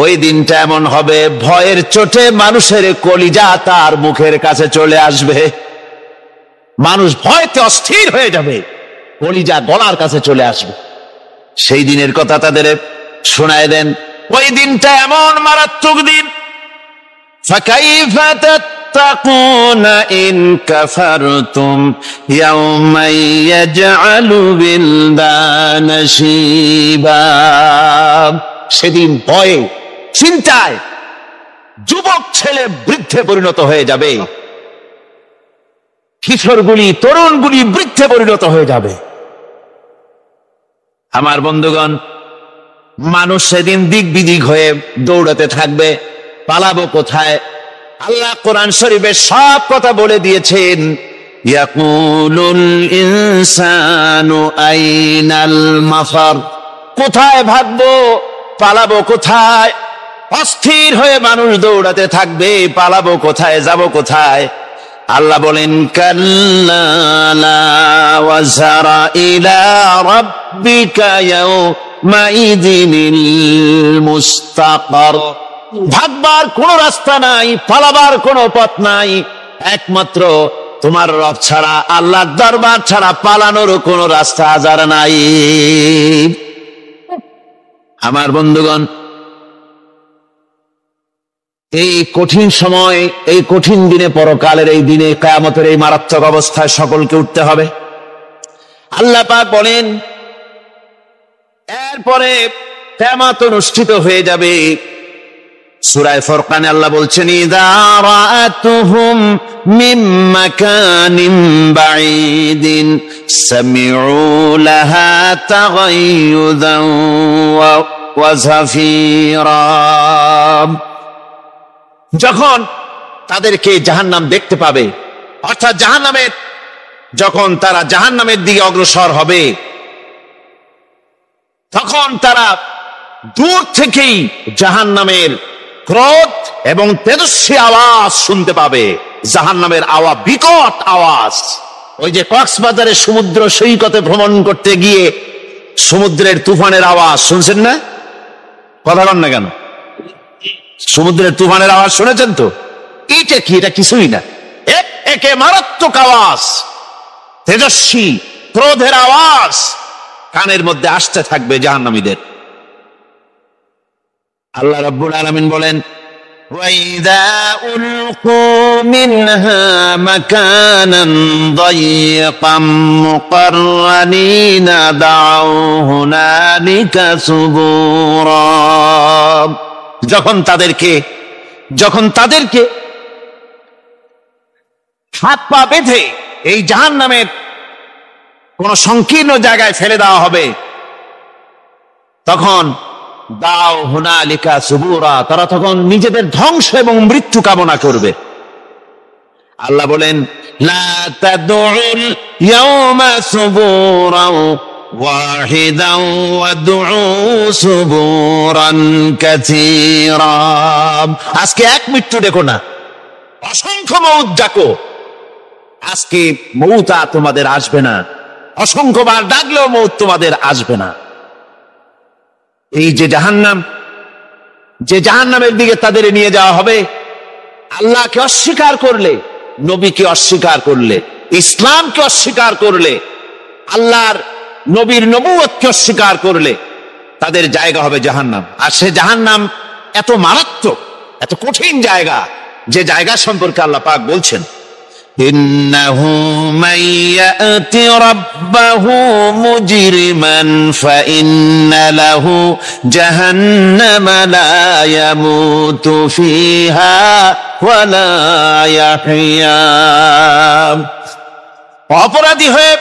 ওই দিনটা এমন হবে, ভয়ের চোটে মানুষের কলিজা তার মুখের কাছে চলে আসবে। মানুষ ভয়তে অস্থির হয়ে যাবে, কলিজা গলার কাছে চলে আসবে। সেই দিনের কথা তাদের শোনায় দেন। ওই দিনটা এমন মারাত্মক দিন। ফাকাইফা তাত্তাকুনা ইন কাফারতুম ইয়াওমান ইয়াজআলু বিলদানা শিবা, সেদিন ভয়ে চিন্তায় যুবক ছেলে বৃদ্ধে পরিণত হয়ে যাবে, কিশোরগুলি তরুণগুলি বৃদ্ধে পরিণত হয়ে যাবে। আমার বন্ধুগণ, মানুষ সেদিন দিক বিদিক হয়ে দৌড়াতে থাকবে, পালাবো কোথায়? আল্লাহ কোরআন শরীফে সব কথা বলে দিয়েছেন। ইয়াকুলুল ইনসানু আইনাল মাফার, কোথায় ভাগবো, পালাবো কোথায়? অস্থির হয়ে মানুষ দৌড়াতে থাকবে, পালাবো কোথায়, যাব কোথায়? আল্লাহ বলেন, কাল্লা লা ওয়াজারা ইলা রাব্বিকা ইয়াওমাইযিনিল মুস্তাকার, ভাগবার কোন রাস্তা নাই, পালাবার কোন পথ নাই, একমাত্র তোমার রব ছাড়া, আল্লাহর দরবার ছাড়া পালানোর কোন রাস্তা আজার নাই। আমার বন্ধুগণ, এই কঠিন সময়, এই কঠিন দিনে, পরকালের এই দিনে, কিয়ামতের এই মারাত্মক অবস্থায় সকলকে উঠতে হবে। আল্লাহ পাক বলেন, এরপরে কিয়ামত অনুষ্ঠিত হয়ে যাবে। সূরা ফুরকানে আল্লাহ বলছেন, ইযা রাআতুহুম মিন মাকানিন বাঈদিন সামিউ লাহা তাগায়্যুযান ওয়া যাফীরা, যখন তাদেরকে জাহান্নাম দেখতে পাবে, অর্থাৎ জাহান্নামের, যখন তারা জাহান্নামের দিকে অগ্রসর হবে, তখন তারা দূর থেকেই জাহান্নামের ক্রোধ এবং তেজস্বী আওয়াজ শুনতে পাবে। জাহান্নামের আওয়াজ, বিকট আওয়াজ। ওই যে কক্সবাজারে সমুদ্র সৈকতে ভ্রমণ করতে গিয়ে সমুদ্রের তুফানের আওয়াজ শুনছেন না? কথা বলেন না কেন? সমুদ্রের তুফানের আওয়াজ শুনেছেন তো? এইটা কি? এটা কিছুই না, একে মারাত্মক আওয়াজ, তেজস্বী ক্রোধের আওয়াজ কানের মধ্যে আসতে থাকবে জাহান্নামীদের। আল্লাহ রাব্বুল আলামিন বলেন, ওয়াইদা উলকু মিনহা মাকানান দায়িকাম মুকাররানিনা দাউ হুনালিকা সুবুরা, যখন তাদেরকে হাত পা বেঁধে এই জাহান্নামের কোন সংকীর্ণ জায়গায় ফেলে দেওয়া হবে, তখন দাও হুনালিকা সুবুরা, তারা তখন নিজেদের ধ্বংস এবং মৃত্যু কামনা করবে। আল্লাহ বলেন লা তাদউল ইয়াওমা সুবুরান ওয়াহিদান ওয়াদউ সুবুরান কাসীরা। আজকে এক মৃত্যু দেখো না, অসংখ্য মউত ডাকো। আজকে মউত তোমাদের আসবে না, অসংখ্যবার ডাকলেও মউত তোমাদের আসবে না। এই যে জাহান্নাম, যে জাহান্নামের দিকে তাদের নিয়ে যাওয়া হবে, আল্লাহকে অস্বীকার করলে, নবীকে অস্বীকার করলে, ইসলামকে অস্বীকার করলে, আল্লাহর নবীর নবুয়তকে অস্বীকার করলে তাদের জায়গা হবে জাহান্নাম। আর সে জাহান্নাম এত মারাত্মক, এত কঠিন জায়গা, যে জায়গা সম্পর্কে আল্লাহ পাক বলছেন ইন্নাহু মান ইয়াতি রাব্বাহু মুজরিমান ফাইন্না লাহু জাহান্নামা লা ইয়ামুতু ফিহা ওয়া লা ইয়াহইয়া। অপরাধী হয়ে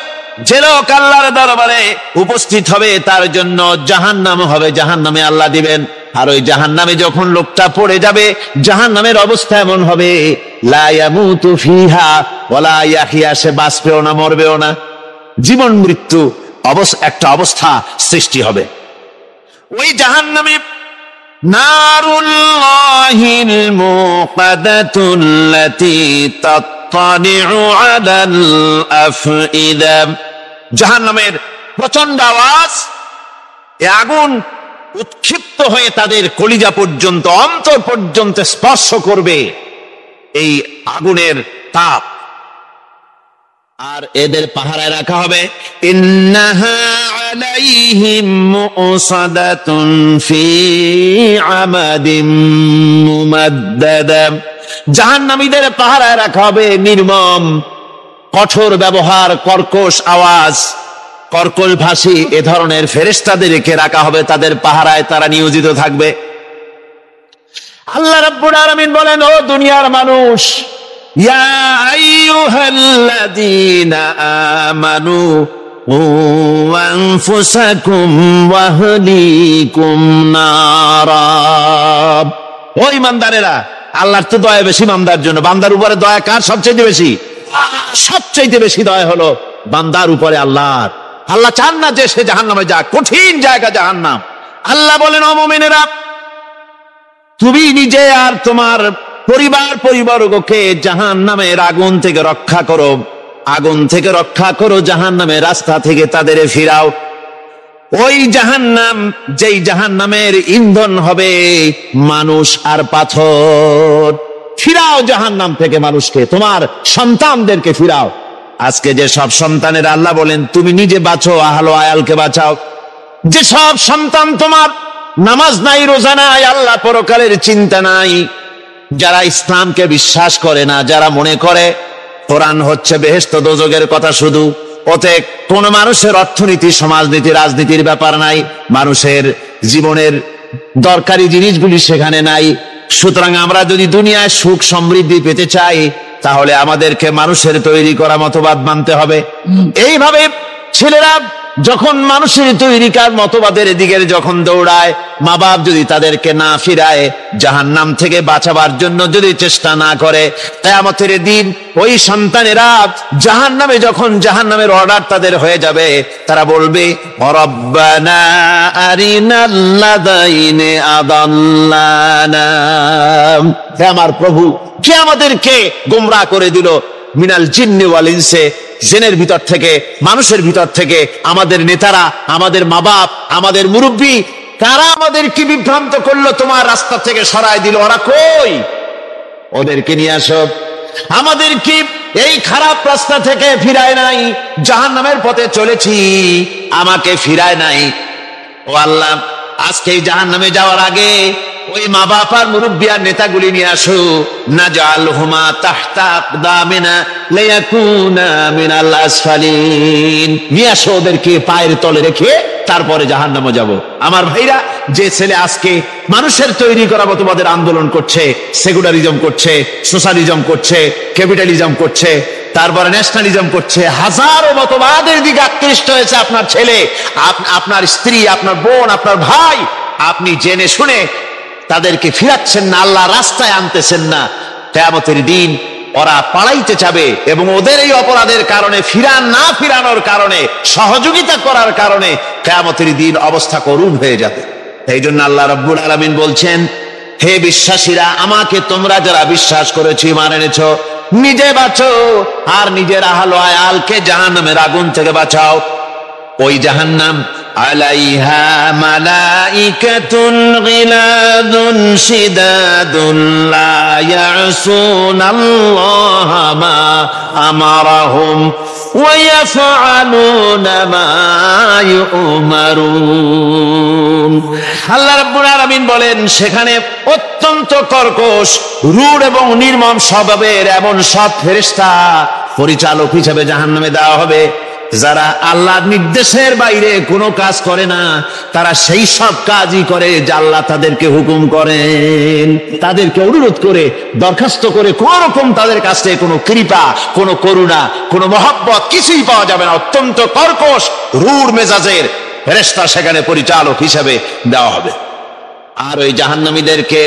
যে লোক আল্লাহর দরবারে উপস্থিত হবে তার জন্য জাহান্নাম হবে, জাহান্নামে আল্লাহ দিবেন। আর ওই জাহান্নামে যখন লোকটা পড়ে যাবে, জাহান্নামের অবস্থা এমন হবে লা ইয়ামুতু ফিহা ওয়া লা ইয়াহইয়া, সে বাঁচবেও না মরবেও না, জীবন মৃত্যু একটা অবস্থা সৃষ্টি হবে। ওই জাহান্নামে নারুল্লাহিল মুকাদাতুল্লাতী তাত্তালিউ আলাল আফইদা, জাহান্নামের প্রচন্ড আওয়াজ, এই আগুন উৎক্ষিপ্ত হয়ে তাদের কলিজা পর্যন্ত, অন্তর পর্যন্ত স্পর্শ করবে এই আগুনের তাপ। আর এদের পাহারায় রাখা হবে ইন্নাহা আলাইহিম মুসাদাতুন ফি আমাদিম মুমাদ্দাদা, জাহান্নামীদের পাহারায় রাখা হবে নির্মম, কঠোর ব্যবহার, কর্কশ আওয়াজ, কর্কশ ভাষী এ ধরনের ফেরেশতাদেরকে রাখা হবে তাদের পাহারায়, তারা নিয়োজিত থাকবে। আল্লাহ রাব্বুল আলামিন বলেন, ও দুনিয়ার মানুষ, ইয়া আইয়ুহাল্লাযীনা আমানু কু আনফুসাকুম ওয়া আহলিকুম নারা। ও ঈমানদারেরা, আল্লাহর তো দয়া বেশি বান্দার জন্য। বান্দার উপরে দয়া কার সবচেয়ে বেশি? সবচেয়ে বেশি দয়া হলো বান্দার উপরে আল্লাহর। আল্লাহ চান না যে সে জাহান্নামে যাক, কঠিন জায়গা জাহান্নাম। আল্লাহ বলেন, ও মুমিনেরা, তুমি নিজে আর তোমার পরিবারবর্গকে জাহান্নামের আগুন থেকে রক্ষা করো, আগুন থেকে রক্ষা করো, জাহান্নামের রাস্তা থেকে তাদের ফিরাও। ওই জাহান্নাম, যেই জাহান্নামের ইন্ধন হবে মানুষ আর পাথর, ফিরাও জাহান্নাম থেকে মানুষকে, তোমার সন্তানদেরকে ফিরাও। আজকে যে সব সন্তানের আল্লাহ বলেন তুমি নিজে বাঁচো, আহলো আয়ালকে বাঁচাও। যে সব সন্তান তোমার নামাজ নাই, রোজা নাই, আল্লাহ পরকালের চিন্তা নাই, যারা ইসলামকে বিশ্বাস করে না, যারা মনে করে কোরআন হচ্ছে বেহেশত দোজখের কথা শুধু, ওতে কোন মানুষের অর্থনীতি, সমাজনীতি, রাজনীতির ব্যাপার নাই, মানুষের জীবনের দরকারি জিনিসগুলি সেখানে নাই। সুতরাং আমরা যদি দুনিয়ায় সুখ সমৃদ্ধি পেতে চাই, তাহলে আমাদেরকে মানুষের তৈরি করা মতবাদ মানতে হবে। এইভাবে ছেলেরা যখন মানুষের তৈরিকার মতবাদের দিকে যখন দৌড়ায়, মা বাপ যদি তাদেরকে না ফিরায়, জাহান্নাম থেকে বাঁচাবার জন্য যদি চেষ্টা না করে, কিয়ামতের দিন ওই সন্তানেরা জাহান্নামে, যখন জাহান্নামের অর্ডার তাদের হয়ে যাবে, তারা বলবে রব্বানা আরিনাল্লাযাইনি আদাল্লানা, হে আমার প্রভু, কে আমাদেরকে গোমরাহ করে দিল, মিনাল জিন্নি ওয়াল ইনসি, জিনের ভিতর থেকে, মানুষের ভিতর থেকে, আমাদের নেতারা, আমাদের মা বাপ, আমাদের মুরব্বী, কারা আমাদেরকে বিভ্রান্ত করলো, তোমার রাস্তা থেকে সরায় দিল, ওরা কই? ওদেরকে নিয়ে আসো। আমাদেরকে এই খারাপ রাস্তা থেকে ফিরায় নাই, জাহান্নামের পথে চলেছি, আমাকে ফিরায় নাই। ও আল্লাহ, আজকে জাহান্নামে যাওয়ার আগে ওই মা বাপ আর মুরব্বী আর নেতাগুলি নিয়ে আসো। নাজআলহুমা তাহতা আকদামিনা লিয়াকুনা মিনাল আসফালিন, নিয়ে আসো ওদেরকে পায়ের তলে রেখে, তারপরে জাহান্নামে যাব। আমার ভাইরা, যে ছেলে আজকে মানুষের তৈরি করা মতবাদের আন্দোলন করছে, সেকুলারিজম করছে, সোশ্যালিজম করছে, ক্যাপিটালিজম করছে, তারপরে ন্যাশনালিজম করছে, হাজারো মতবাদের দিকে আকৃষ্ট হয়েছে আপনার ছেলে, আপনার স্ত্রী, আপনার বোন, আপনার ভাই, আপনি জেনে শুনে তাদেরকে ফিরাচ্ছেন না, আল্লাহ রাস্তায় আনতেছেন না। কিয়ামতের দিন ওরা পালাইতে চাবে এবং ওদের এই অপরাধের কারণে ফিরানোর কারণে সহযোগিতা করার কারণে কিয়ামতের দিন অবস্থা করুণ হয়ে যাবে। এই জন্য আল্লাহ রাব্বুল আলামিন বলছেন, হে বিশ্বাসীরা, আমাকে তোমরা যারা বিশ্বাস করেছো, ঈমান এনেছো, নিজে বাঁচো আর নিজের আহল ও আয়ালকে জাহান্নামের আগুন থেকে বাঁচাও। ওই জাহান্নাম আলাইহা মালাইকাতুন গিলাদুন শিদাদুন লা ইয়াসুনাল্লাহা মা আমারাহুম ওয়া ইয়াফআলুনা মা ইউমারুন। আল্লাহ রাব্বুল আলামিন বলেন, সেখানে অত্যন্ত কর্কশ, রূঢ় এবং নির্মম স্বভাবের এমন সব ফেরেশতা পরিচালক হিসেবে জাহান্নামে দেওয়া হবে, যারা আল্লাহর নির্দেশের বাইরে কোনো কাজ করে না। তারা সেই সব কাজই করে যা আল্লাহ তাদেরকে হুকুম করেন, তাদেরকে অনুরোধ করে, দরখাস্ত করে কোন রকম তাদের কাছ থেকে কোনো কৃপা, কোনো করুণা, কোনো মহব্বত কিছুই পাওয়া যাবে না। অত্যন্ত কর্কশ, রূঢ় মেজাজের ফেরেশতা সেখানে পরিচালক হিসেবে দেওয়া হবে। আর ওই জাহান্নামীদেরকে,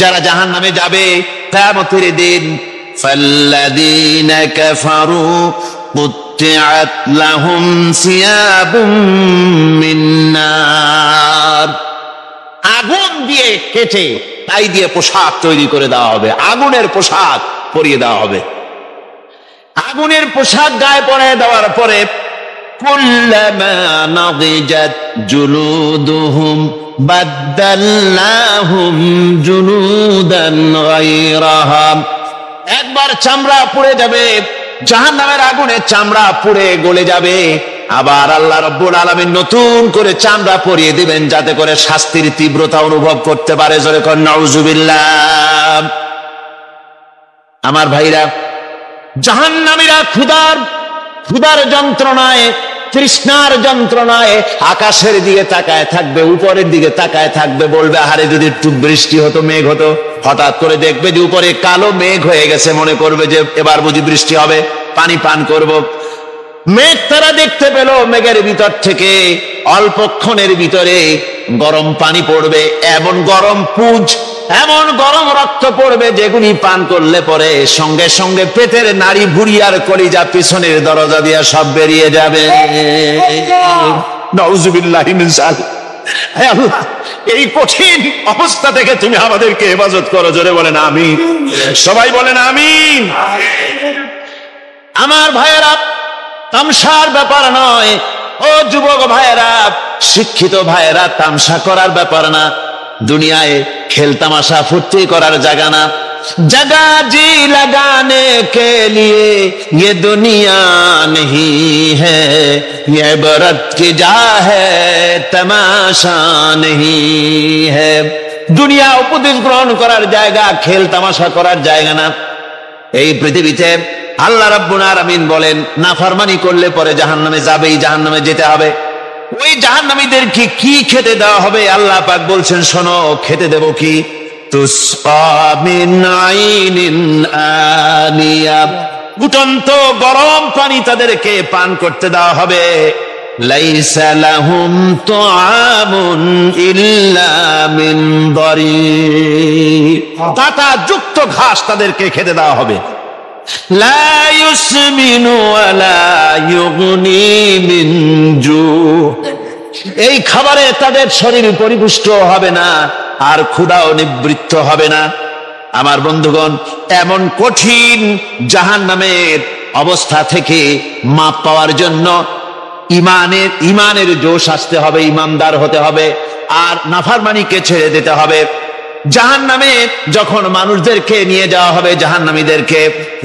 যারা জাহান্নামে যাবে কিয়ামতের দিন, ফাল্লাযীনা কাফারু قطعت لهم ثياب من نار, আগুন দিয়ে কেটে তাই দিয়ে পোশাক তৈরি করে দেওয়া হবে, আগুনের পোশাক পরিয়ে দেওয়া হবে। আগুনের পোশাক গায়ে পরিয়ে দেওয়ার পরে কুল্লামা নাদিজাত জুলুদুহুম বাদদালনাহুম জুলুদান গায়রাহা, একবার চামড়া পুড়ে যাবে, জাহান্নামের আগুনে চামড়া পুড়ে গলে যাবে, আবার আল্লাহ রাব্বুল আলামিন নতুন করে চামড়া পরিয়ে দিবেন, যাতে করে শাস্তির তীব্রতা অনুভব করতে পারে। জোরে কর নাউজুবিল্লাহ। আমার ভাইরা, জাহান্নামীরা ক্ষুধার যন্ত্রণায়, তৃষ্ণার যন্ত্রণায় আকাশের দিকে তাকায় থাকবে, উপরের দিকে তাকায় থাকবে, বলবে, আরে যদি একটু বৃষ্টি হতো, মেঘ হতো। হঠাৎ করে দেখবে যে উপরে কালো মেঘ হয়ে গেছে, মনে করবে যে এবার বুঝি বৃষ্টি হবে, পানি পান করব। মেঘ তারা দেখতে পেল, মেঘের ভিতর থেকে অল্পক্ষণের ভিতরে গরম পানি পড়বে, এমন গরম পুঁজ, এমন গরম রক্ত পড়বে, যেগুলি পান করলে পরে সঙ্গে সঙ্গে পেটের নাড়ি, ভুঁড়ি আর কলিজা পিছনের দরজা দিয়ে সব বেরিয়ে যাবে। নাউজুবিল্লাহি মিন যালিক। হে আল্লাহ, এই কঠিন অবস্থা থেকে তুমি আমাদেরকে হেফাজত করো। জোরে বলেন আমিন। সবাই বলেন আমিন। আমার ভাইয়েরা, তামসার ব্যাপার নয়। ও যুবক ভাইয়েরা, শিক্ষিত ভাইয়েরা, তামসা করার ব্যাপার না। দুনিয়ায় খেল তামাশা ফুর্তি করার জায়গা না। जगह जी लगाने के लिए ये दुनिया नहीं है, ये इबरत की जा है, तमाशा नहीं है। দুনিয়া উপদেশ গ্রহণ করার জায়গা, খেল তামাশা করার জায়গা না। এই পৃথিবীতে আল্লাহ রাব্বুল আলামিন বলেন, নাফরমানি করলে পরে জাহান্নামে যাবেই, জাহান্নামে যেতে হবে। ওই জাহান্নামীদেরকে কি খেতে দেওয়া হবে? আল্লাহ পাক বলছেন, শোনো, খেতে দেব কি? তুসকা মিন আইনিন আনিয়া, ফুটন্ত গরম পানি তাদেরকে পান করতে দেওয়া হবে। লাইসা লাহুম তুআমুন ইল্লা মিন দারি, কাঁটা যুক্ত ঘাস তাদেরকে খেতে দেওয়া হবে। লা ইউসমিনু ওয়ালা ইউগনি মিন জু, এই খাবারে তাদের শরীর পরিপুষ্ট হবে না, আর ক্ষুধাও নিবৃত্ত হবে না। আমার বন্ধুগণ, এমন কঠিন জাহান্নামের অবস্থা থেকে মাপ পাওয়ার জন্য ইমানের জোশ আসতে হবে, ইমানদার হতে হবে, আর নাফরমানিকে ছেড়ে দিতে হবে। জাহান্নামে যখন মানুষদেরকে নিয়ে যাওয়া হবে, জাহান্নামীদেরকে,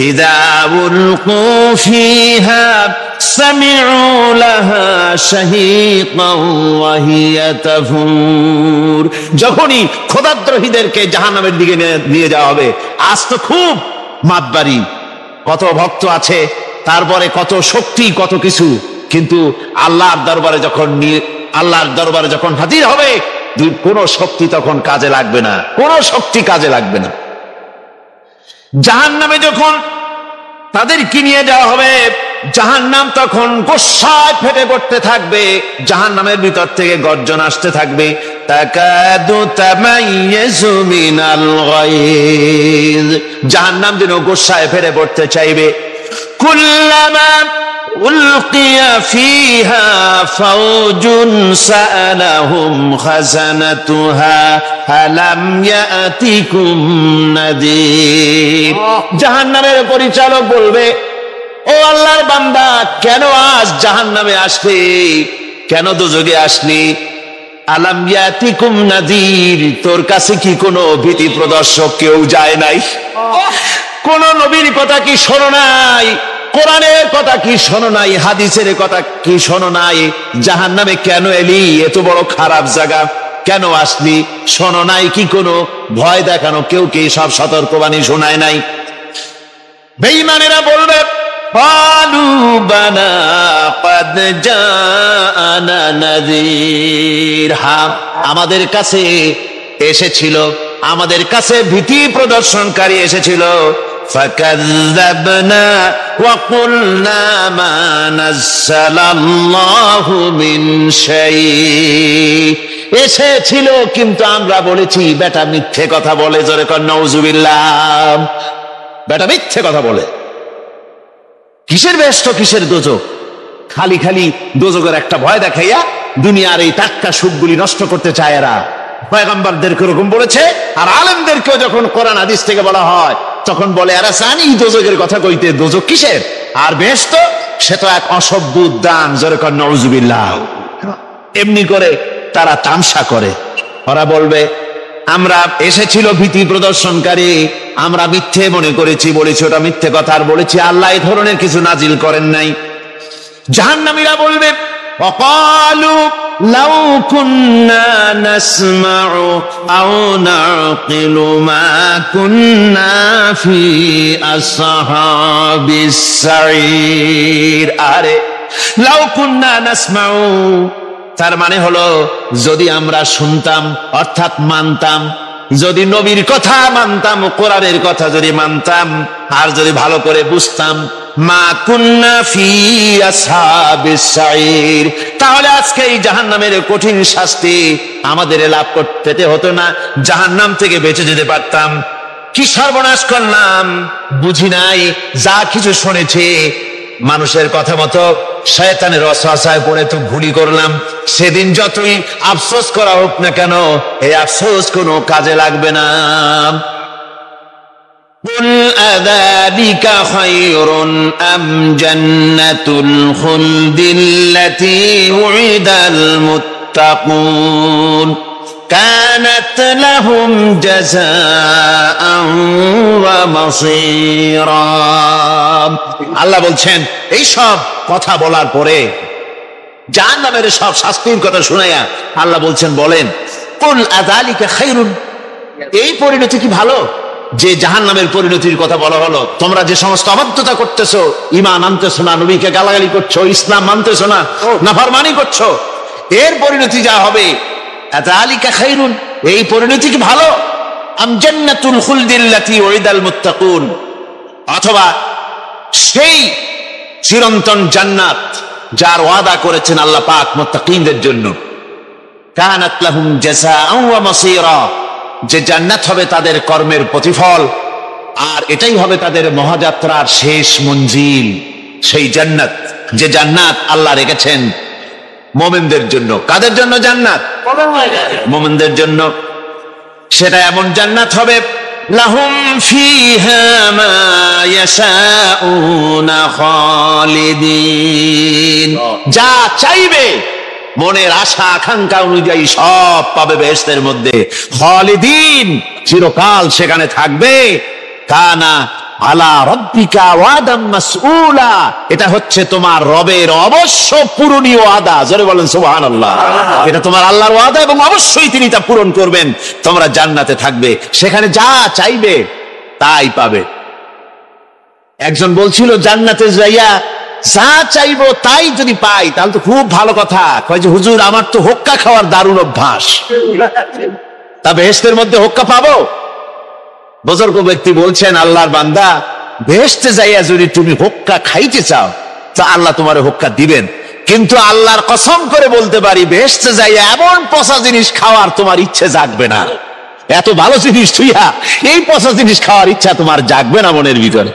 ইযা উলকু ফিহা সামিউ লাহা শাহীকান ওয়া হিয়া তাফুর, যখনই খোদাদ্রোহীদেরকে জাহান্নামের দিকে নিয়ে যাওয়া হবে, আজ তো খুব মাতবাড়ি, কত ভক্ত আছে, তারপরে কত শক্তি, কত কিছু, কিন্তু আল্লাহর দরবারে যখন হাজির হবে, কোন শক্তি তখন কাজে লাগবে না, কোন শক্তি কাজে লাগবে না। জাহান্নামে যখন তাদেরকে নিয়ে যাওয়া হবে, জাহান্নাম তখন গোসায় ফেটে পড়তে থাকবে, জাহান্নামের ভিতর থেকে গর্জন আসতে থাকবে, তাকাদু তামাইয়াজু মিনাল গায়জ, জাহান্নাম যেন গোসায় ফেটে পড়তে চাইবে। কুল্লামা উলকিয়া ফিহা ফাওজুন সাআলাহুম খাজানাতুহা আলাম ইয়াতিকুম নাযীর, জাহান্নামের পরিচালক বলবে, ও আল্লাহর বান্দা, কেন আজ জাহান্নামে আসলি, কেন দোজখে আসলি? আলাম ইয়াতিকুম নাযীর, তোর কাছে কি কোনো ভীতি প্রদর্শক কেউ যায় নাই? কোন নবীর কথা কি শোনো নাই? কোরআনের কথা কি শোনো নাই? হাদিসের কথা কি শোনো নাই? জাহান্নামে কেন এলি? এত বড় খারাপ জায়গা কেন আসলি? শোনো নাই কি কোনো ভয় দেখানো কেউ কি সব সতর্কবাণী শোনায় নাই? বেঈমানেরা বলবে, قالوا بلى قد جاءنا نذير, হ্যাঁ আমাদের কাছে এসেছিল, আমাদের কাছে ভীতি প্রদর্শনকারী এসেছিল। فكذبنا وقلنا ما نزل الله من شيء, এসেছিল কিন্তু আমরা বলেছি বেটা মিথ্যে কথা বলে। জোরে কর নাউজুবিল্লাহ। বেটা মিথ্যে কথা বলে। কিসের বেহেশত, কিসের দোজখ? খালি খালি দোজখের একটা ভয় দেখাইয়া দুনিয়ার এই টাটকা সুখগুলি নষ্ট করতে চায় এরা। পয়গম্বরদেরকে এরকম বলেছে, আর আলেমদেরকেও যখন কোরআন হাদিস থেকে বলা হয় তখন বলে এরা জানি দোজখের কথা কইতে। দোজখ কিসের আর বেহেশত? সে তো এক অসভ্য উদ্যান। জোরে কর নাউজুবিল্লাহ। এমনি করে তারা তামসা করে। ওরা বলবে আমরা এসেছিল ভীতি প্রদর্শনকারী, আমরা মিথ্যে মনে করেছি, বলেছি ওটা মিথ্যে কথা, আর বলেছি আল্লাহ এই ধরনের কিছু নাজিল করেন নাই। জাহান্নামীরা বলবে, وقالوا لو كنا نسمع أو نعقل ما كنا في أصحاب السعير, আরে লাউ কুন্না নাসমাউ, তার মানে হলো যদি আমরা শুনতাম অর্থাৎ মানতাম, যদি নবীর কথা মানতাম, কোরআনের কথা যদি মানতাম, আর যদি ভালো করে বুঝতাম, মা কুন্না ফি আসহাবিস সাইর, তাহলে আজকে এই জাহান্নামের কঠিন শাস্তি আমাদের লাভ পেতে হতো না, জাহান্নাম থেকে বেঁচে যেতে পারতাম। কি সর্বনাশ করলাম, বুঝি নাই, যা কিছু শুনেছি মানুষের কথা মতো শয়তানের ওয়াসওয়াসায় পড়ে তো ভুলই করলাম। সেদিন যতই আফসোস করা হোক না কেন, এই আফসোস কোনো কাজে লাগবে না। কুল আযালিকা খায়রুন আম জান্নাতুল খুলদিল্লাতী উইদাল মুত্তাকুন কানাত লাহুম জাযাআন ওয়া মাসীরা। আল্লাহ বলছেন এই সব কথা বলার পরে, জাহান্নামের সব শাস্তির কথা শুনাইয়া আল্লাহ বলছেন, বলেন কুল আযালিকা খায়রুন, এই পরিণতি কি ভালো যে জাহান্নামের পরিণতির কথা বলা হলো? তোমরা যে সমস্ত অবাধ্যতা করতেছো, ঈমান আনতেছো না, নবীকে গালাগালি করছো, ইসলাম মানতেছো না, নাফরমানি করছো, এর পরিণতি যা হবে, আযালিকা খায়রুন, এই পরিণতি কি ভালো? আম জান্নাতুল খুলদিল্লাতী উইদাল মুত্তাকুন, অথবা সেই চিরন্তন জান্নাত যার ওয়াদা করেছেন আল্লাহ পাক মুত্তাকিনদের জন্য। কানাত লাহুম জাযাআন ওয়া মাসীরা, যে জান্নাত হবে তাদের কর্মের প্রতিফল, আর এটাই হবে তাদের মহাযাত্রার শেষ মঞ্জিল। সেই জান্নাত, যে জান্নাত আল্লাহ রেখেছেন মুমিনদের জন্য। কাদের জন্য জান্নাত? মুমিনদের জন্য। সেটা এমন জান্নাত হবে, লাহুম ফিহা মা ইয়াশাউনা খালিদিন, যা চাইবে মনের আশা আকাঙ্ক্ষা অনুযায়ী সব পাবে বেহেশতের মধ্যে। খালিদিন, চিরকাল সেখানে থাকবে। কানা আলা রাব্বিকা ওয়াদাম মাসউলা, এটা হচ্ছে তোমার রবের অবশ্য পূরণীয় ওয়াদা। জোরে বলেন সুবহানাল্লাহ। এটা তোমার আল্লাহর ওয়াদা এবং অবশ্যই তিনি তা পূরণ করবেন। তোমরা জান্নাতে থাকবে, সেখানে যা চাইবে তাই পাবে। একজন বলছিল জান্নাতে যাইয়া যা চাইবো তাই যদি পাই তাহলে তো খুব ভালো কথা। কয় যে হুজুর আমার তো হোক্কা খাওয়ার দারুণ অভ্যাস, তা বেহেশতের মধ্যে হোক্কা পাবো? বুজুর্গ ব্যক্তি বলছেন, আল্লাহর বান্দা, বেহেশতে যাইয়া যদি তুমি হোক্কা খাইতে চাও তো আল্লাহ তোমার হোক্কা দিবেন। কিন্তু আল্লাহর কসম করে বলতে পারি, বেহেশতে যাই এমন পচা জিনিস খাওয়ার তোমার ইচ্ছে জাগবে না। এত ভালো জিনিস তুইয়া এই পচা জিনিস খাওয়ার ইচ্ছা তোমার জাগবে না মনের ভিতরে।